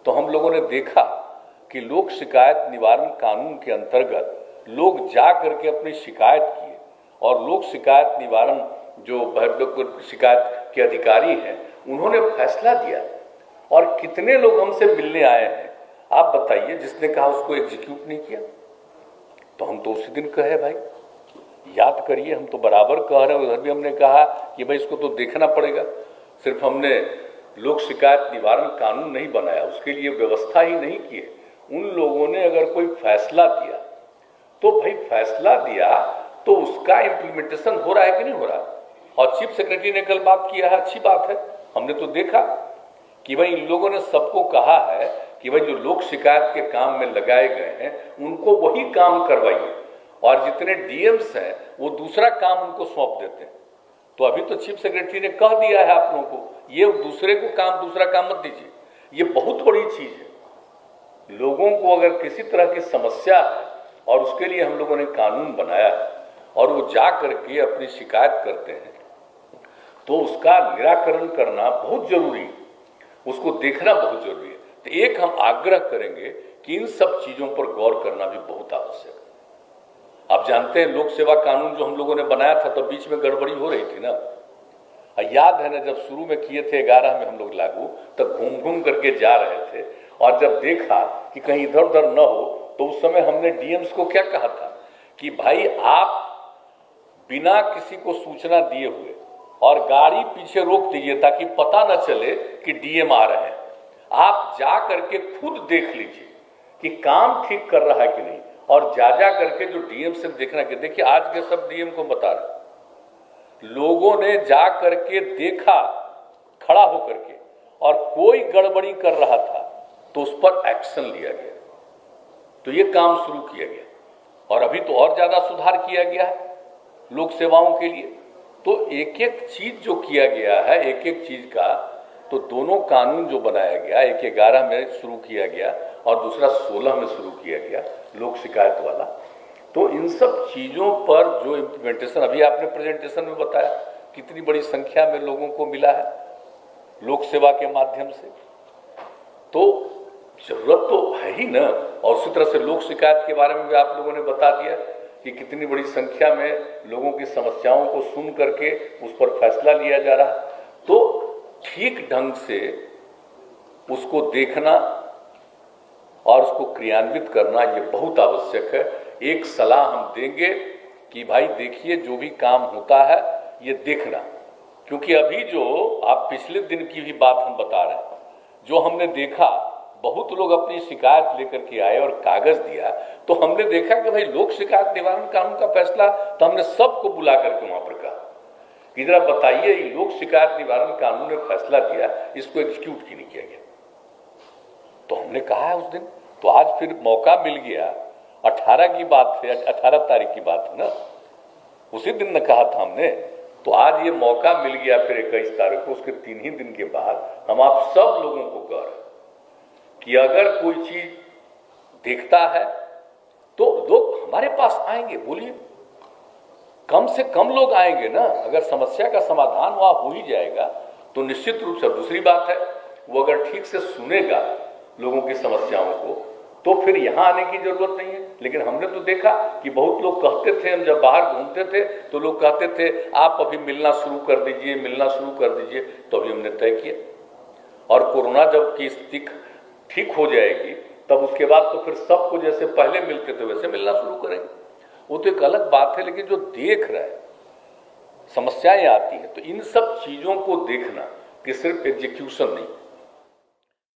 तो हम लोगों ने देखा कि लोक शिकायत निवारण कानून के अंतर्गत लोग जा करके अपनी शिकायत किए और लोक शिकायत निवारण जो शिकायत के अधिकारी हैं उन्होंने फैसला दिया। और कितने लोग हमसे मिलने आए हैं आप बताइए, जिसने कहा उसको एग्जीक्यूट नहीं किया। तो हम तो उसी दिन कहे भाई याद करिए, हम तो बराबर कह रहे हैं, उधर भी हमने कहा कि भाई इसको तो देखना पड़ेगा। सिर्फ हमने लोक शिकायत निवारण कानून नहीं बनाया, उसके लिए व्यवस्था ही नहीं की है। उन लोगों ने अगर कोई फैसला दिया तो भाई फैसला दिया तो उसका इम्प्लीमेंटेशन हो रहा है कि नहीं हो रहा। और चीफ सेक्रेटरी ने कल बात किया है, अच्छी बात है। हमने तो देखा कि भाई इन लोगों ने सबको कहा है कि भाई जो लोक शिकायत के काम में लगाए गए हैं उनको वही काम करवाइए, और जितने डीएम्स हैं वो दूसरा काम उनको सौंप देते हैं। तो अभी तो चीफ सेक्रेटरी ने कह दिया है आप लोगों को, ये दूसरे को काम दूसरा काम मत दीजिए। ये बहुत बड़ी चीज है। लोगों को अगर किसी तरह की समस्या है और उसके लिए हम लोगों ने कानून बनाया है और वो जा करके अपनी शिकायत करते हैं तो उसका निराकरण करना बहुत जरूरी है, उसको देखना बहुत जरूरी है। तो एक हम आग्रह करेंगे कि इन सब चीजों पर गौर करना भी बहुत आवश्यक है। आप जानते हैं लोक सेवा कानून जो हम लोगों ने बनाया था तो बीच में गड़बड़ी हो रही थी ना, याद है ना, जब शुरू में किए थे 11 में हम लोग लागू, तब घूम घूम करके जा रहे थे और जब देखा कि कहीं इधर उधर न हो तो उस समय हमने डीएम्स को क्या कहा था कि भाई आप बिना किसी को सूचना दिए हुए और गाड़ी पीछे रोक दीजिए ताकि पता न चले कि डीएम आ रहे हैं। आप जा करके खुद देख लीजिए कि काम ठीक कर रहा है कि नहीं, और जा करके जो डीएम से देखना कि देखिए आज के सब डीएम को बता रहे, लोगों ने जा करके देखा खड़ा होकर के और कोई गड़बड़ी कर रहा था तो उस पर एक्शन लिया गया। तो ये काम शुरू किया गया और अभी तो और ज्यादा सुधार किया गया है लोक सेवाओं के लिए। तो एक एक चीज जो किया गया है, एक एक चीज का, तो दोनों कानून जो बनाया गया, एक 11 में शुरू किया गया और दूसरा 16 में शुरू किया गया लोक शिकायत वाला। तो इन सब चीजों पर जो इम्प्लीमेंटेशन, अभी आपने प्रेजेंटेशन में बताया कितनी बड़ी संख्या में लोगों को मिला है लोक सेवा के माध्यम से, तो जरूरत तो है ही ना। और उसी तरह से लोक शिकायत के बारे में भी आप लोगों ने बता दिया कि कितनी बड़ी संख्या में लोगों की समस्याओं को सुन करके उस पर फैसला लिया जा रहा। तो ठीक ढंग से उसको देखना और उसको क्रियान्वित करना ये बहुत आवश्यक है। एक सलाह हम देंगे कि भाई देखिए जो भी काम होता है ये देखना, क्योंकि अभी जो आप पिछले दिन की भी बात हम बता रहे हैं, जो हमने देखा बहुत लोग अपनी शिकायत लेकर के आए और कागज दिया, तो हमने देखा कि भाई लोक शिकायत निवारण कानून का फैसला, तो हमने सबको बुला करके वहां पर कहा कि जरा बताइए ये लोक शिकायत निवारण कानून ने फैसला दिया, इसको एग्जीक्यूट क्यों नहीं किया गया। तो हमने कहा है उस दिन, तो आज फिर मौका मिल गया। 18 की बात है, 18 तारीख की बात है ना, उसी दिन ने कहा था हमने, तो आज ये मौका मिल गया फिर 21 तारीख को, उसके 3 ही दिन के बाद हम आप सब लोगों को कह रहे कि अगर कोई चीज देखता है तो लोग हमारे पास आएंगे। बोलिए, कम से कम लोग आएंगे ना। अगर समस्या का समाधान वहां हो ही जाएगा तो निश्चित रूप से, दूसरी बात है वो अगर ठीक से सुनेगा लोगों की समस्याओं को तो फिर यहां आने की जरूरत नहीं है। लेकिन हमने तो देखा कि बहुत लोग कहते थे, हम जब बाहर घूमते थे तो लोग कहते थे आप अभी मिलना शुरू कर दीजिए, मिलना शुरू कर दीजिए। तो अभी हमने तय किया, और कोरोना जब की स्थिति ठीक हो जाएगी तब उसके बाद तो फिर सबको जैसे पहले मिलते थे वैसे मिलना शुरू करेंगे। वो तो एक अलग बात है, लेकिन जो देख रहा है समस्याएं आती हैं, तो इन सब चीजों को देखना कि सिर्फ एग्जीक्यूशन नहीं,